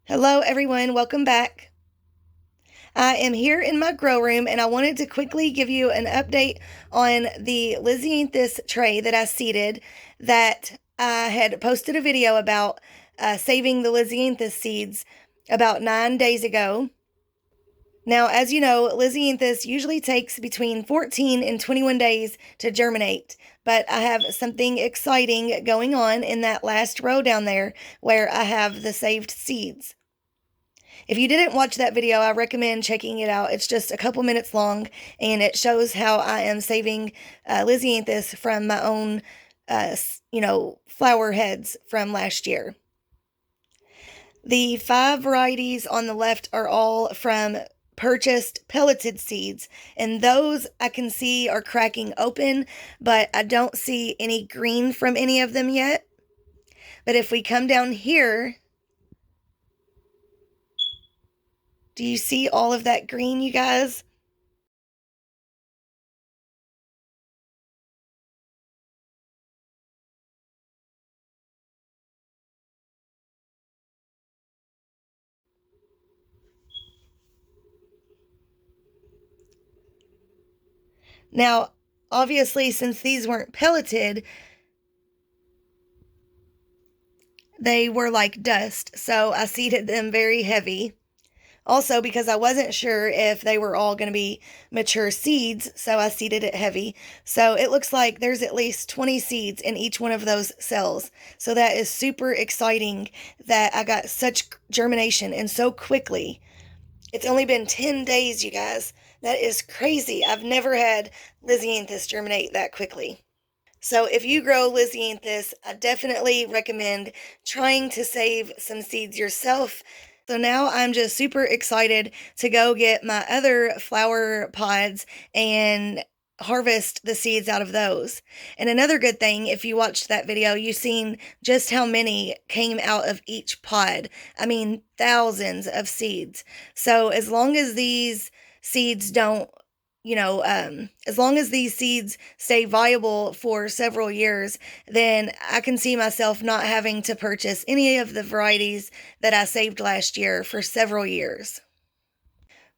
Hello everyone, welcome back. I am here in my grow room and I wanted to quickly give you an update on the Lisianthus tray that I seeded that I had posted a video about saving the Lisianthus seeds about 9 days ago. Now, as you know, Lisianthus usually takes between 14 and 21 days to germinate, but I have something exciting going on in that last row down there where I have the saved seeds. If you didn't watch that video, I recommend checking it out. It's just a couple minutes long, and it shows how I am saving Lisianthus from my own, flower heads from last year. The 5 varieties on the left are all from purchased pelleted seeds, and those I can see are cracking open, but I don't see any green from any of them yet. But if we come down here, do you see all of that green, you guys? Now, obviously, since these weren't pelleted, they were like dust, so I seeded them very heavy. Also, because I wasn't sure if they were all going to be mature seeds, so I seeded it heavy. So it looks like there's at least 20 seeds in each one of those cells. So that is super exciting that I got such germination and so quickly. It's only been 10 days, you guys. That is crazy. I've never had Lisianthus germinate that quickly. So if you grow Lisianthus, I definitely recommend trying to save some seeds yourself. So now I'm just super excited to go get my other flower pods and harvest the seeds out of those. And another good thing, if you watched that video, you've seen just how many came out of each pod. I mean, thousands of seeds. So as long as these seeds don't as long as these seeds stay viable for several years, then I can see myself not having to purchase any of the varieties that I saved last year for several years.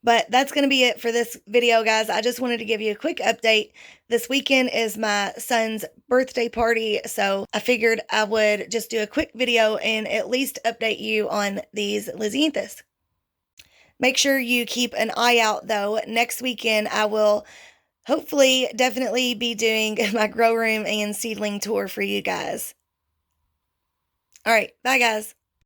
But that's going to be it for this video, guys. I just wanted to give you a quick update. This weekend is my son's birthday party, so I figured I would just do a quick video and at least update you on these Lisianthus. Make sure you keep an eye out, though. Next weekend, I will hopefully definitely be doing my grow room and seedling tour for you guys. All right, bye, guys.